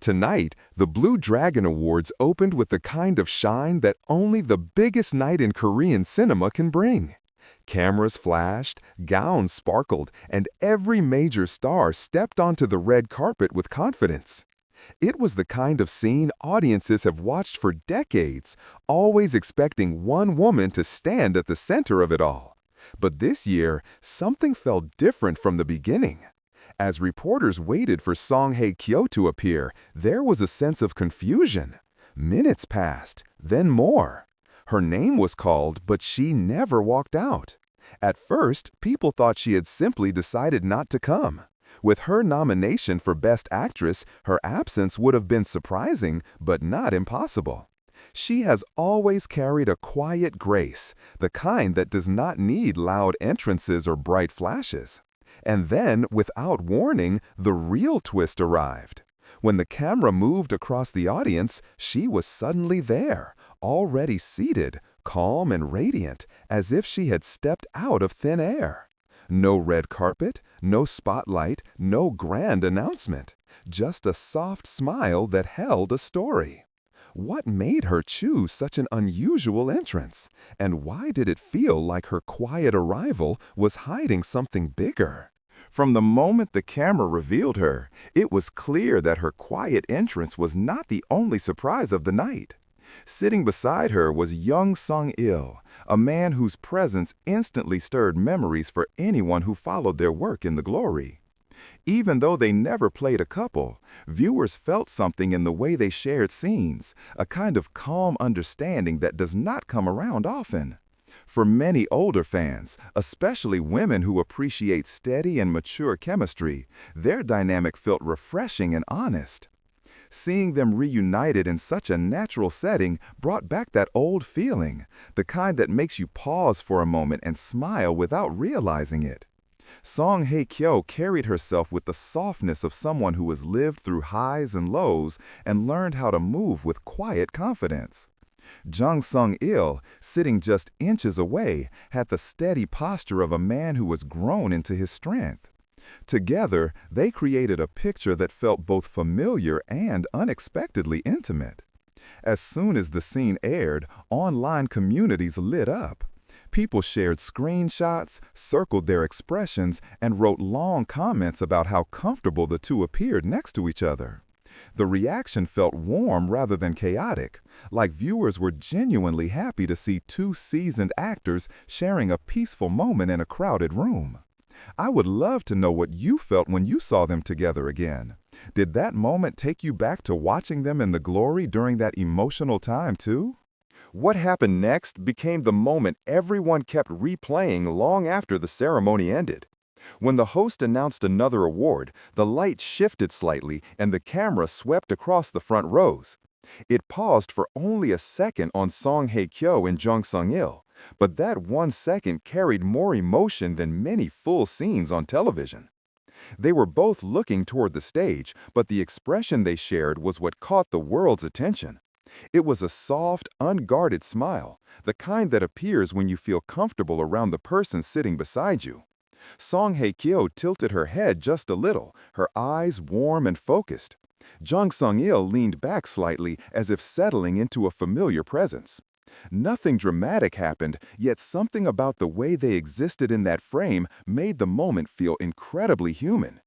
Tonight, the Blue Dragon Awards opened with the kind of shine that only the biggest night in Korean cinema can bring. Cameras flashed, gowns sparkled, and every major star stepped onto the red carpet with confidence. It was the kind of scene audiences have watched for decades, always expecting one woman to stand at the center of it all. But this year, something felt different from the beginning. As reporters waited for Hye Kyo to appear, there was a sense of confusion. Minutes passed, then more. Her name was called, but she never walked out. At first, people thought she had simply decided not to come. With her nomination for Best Actress, her absence would have been surprising, but not impossible. She has always carried a quiet grace, the kind that does not need loud entrances or bright flashes. And then, without warning, the real twist arrived. When the camera moved across the audience, she was suddenly there, already seated, calm and radiant, as if she had stepped out of thin air. No red carpet, no spotlight, no grand announcement, just a soft smile that held a story. What made her choose such an unusual entrance? And why did it feel like her quiet arrival was hiding something bigger? From the moment the camera revealed her, it was clear that her quiet entrance was not the only surprise of the night. Sitting beside her was Jung Sung-il, a man whose presence instantly stirred memories for anyone who followed their work in The Glory. Even though they never played a couple, viewers felt something in the way they shared scenes, a kind of calm understanding that does not come around often. For many older fans, especially women who appreciate steady and mature chemistry, their dynamic felt refreshing and honest. Seeing them reunited in such a natural setting brought back that old feeling, the kind that makes you pause for a moment and smile without realizing it. Hye Kyo carried herself with the softness of someone who has lived through highs and lows and learned how to move with quiet confidence. Jung Sung-il, sitting just inches away, had the steady posture of a man who has grown into his strength. Together, they created a picture that felt both familiar and unexpectedly intimate. As soon as the scene aired, online communities lit up. People shared screenshots, circled their expressions, and wrote long comments about how comfortable the two appeared next to each other. The reaction felt warm rather than chaotic, like viewers were genuinely happy to see two seasoned actors sharing a peaceful moment in a crowded room. I would love to know what you felt when you saw them together again. Did that moment take you back to watching them in The Glory during that emotional time too? What happened next became the moment everyone kept replaying long after the ceremony ended. When the host announced another award, the light shifted slightly and the camera swept across the front rows. It paused for only a second on Hye Kyo and Jung Sung-il, but that 1 second carried more emotion than many full scenes on television. They were both looking toward the stage, but the expression they shared was what caught the world's attention. It was a soft, unguarded smile, the kind that appears when you feel comfortable around the person sitting beside you. Hye Kyo tilted her head just a little, her eyes warm and focused. Jung Sung-il leaned back slightly as if settling into a familiar presence. Nothing dramatic happened, yet something about the way they existed in that frame made the moment feel incredibly human.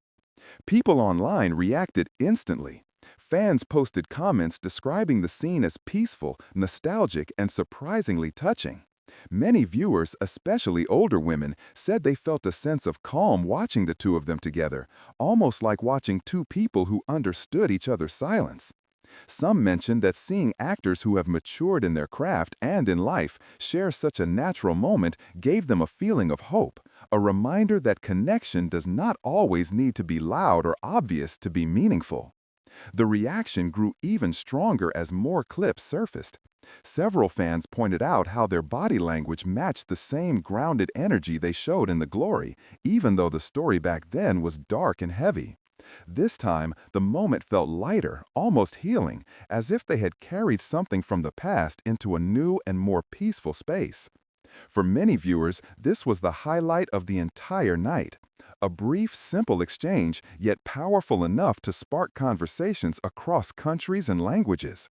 People online reacted instantly. Fans posted comments describing the scene as peaceful, nostalgic, and surprisingly touching. Many viewers, especially older women, said they felt a sense of calm watching the two of them together, almost like watching two people who understood each other's silence. Some mentioned that seeing actors who have matured in their craft and in life share such a natural moment gave them a feeling of hope, a reminder that connection does not always need to be loud or obvious to be meaningful. The reaction grew even stronger as more clips surfaced. Several fans pointed out how their body language matched the same grounded energy they showed in The Glory, even though the story back then was dark and heavy. This time, the moment felt lighter, almost healing, as if they had carried something from the past into a new and more peaceful space. For many viewers, this was the highlight of the entire night. A brief, simple exchange, yet powerful enough to spark conversations across countries and languages.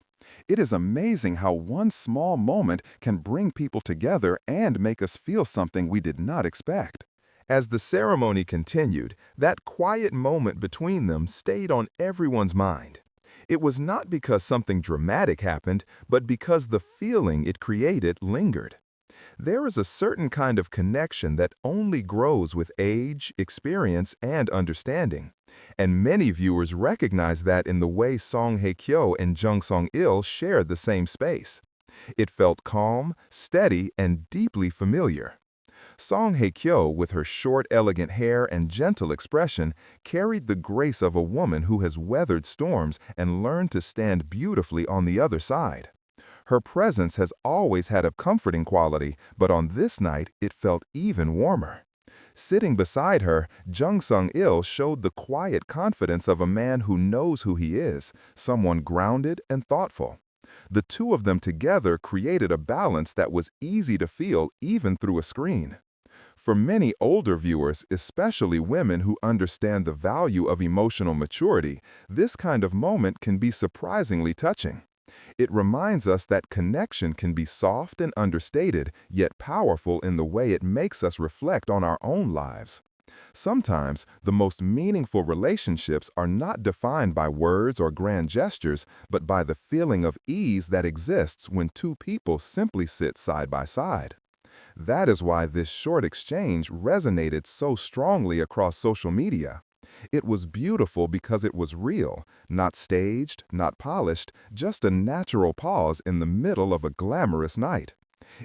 It is amazing how one small moment can bring people together and make us feel something we did not expect. As the ceremony continued, that quiet moment between them stayed on everyone's mind. It was not because something dramatic happened, but because the feeling it created lingered. There is a certain kind of connection that only grows with age, experience, and understanding. And many viewers recognize that in the way Song Hye Kyo and Jung Song-il shared the same space. It felt calm, steady, and deeply familiar. Song Hye Kyo, with her short, elegant hair and gentle expression, carried the grace of a woman who has weathered storms and learned to stand beautifully on the other side. Her presence has always had a comforting quality, but on this night it felt even warmer. Sitting beside her, Jung Sung-il showed the quiet confidence of a man who knows who he is, someone grounded and thoughtful. The two of them together created a balance that was easy to feel even through a screen. For many older viewers, especially women who understand the value of emotional maturity, this kind of moment can be surprisingly touching. It reminds us that connection can be soft and understated, yet powerful in the way it makes us reflect on our own lives. Sometimes, the most meaningful relationships are not defined by words or grand gestures, but by the feeling of ease that exists when two people simply sit side by side. That is why this short exchange resonated so strongly across social media. It was beautiful because it was real, not staged, not polished, just a natural pause in the middle of a glamorous night.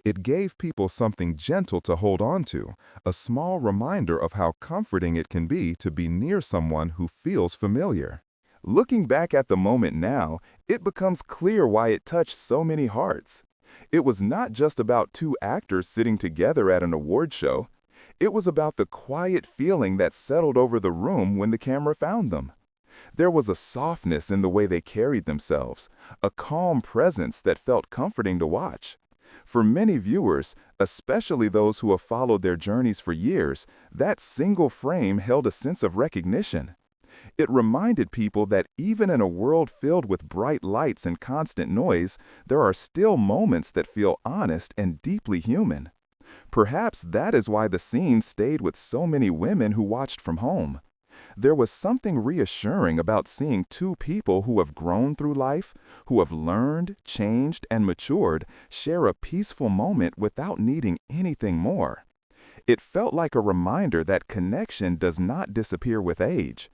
It gave people something gentle to hold on to, a small reminder of how comforting it can be to be near someone who feels familiar. Looking back at the moment now, it becomes clear why it touched so many hearts. It was not just about two actors sitting together at an award show. It was about the quiet feeling that settled over the room when the camera found them. There was a softness in the way they carried themselves, a calm presence that felt comforting to watch. For many viewers, especially those who have followed their journeys for years, that single frame held a sense of recognition. It reminded people that even in a world filled with bright lights and constant noise, there are still moments that feel honest and deeply human. Perhaps that is why the scene stayed with so many women who watched from home. There was something reassuring about seeing two people who have grown through life, who have learned, changed, and matured, share a peaceful moment without needing anything more. It felt like a reminder that connection does not disappear with age.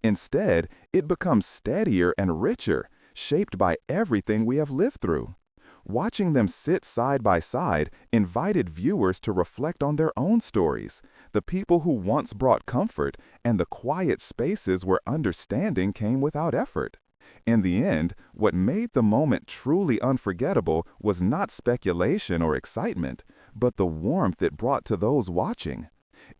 Instead, it becomes steadier and richer, shaped by everything we have lived through. Watching them sit side by side invited viewers to reflect on their own stories, the people who once brought comfort, and the quiet spaces where understanding came without effort. In the end, what made the moment truly unforgettable was not speculation or excitement, but the warmth it brought to those watching.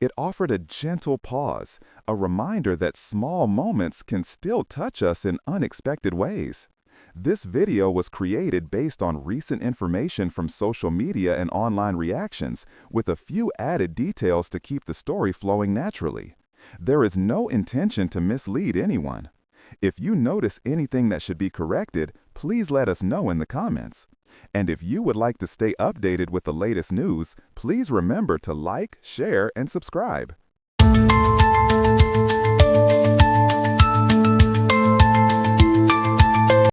It offered a gentle pause, a reminder that small moments can still touch us in unexpected ways. This video was created based on recent information from social media and online reactions, with a few added details to keep the story flowing naturally. There is no intention to mislead anyone. If you notice anything that should be corrected, please let us know in the comments. And if you would like to stay updated with the latest news, please remember to like, share, and subscribe.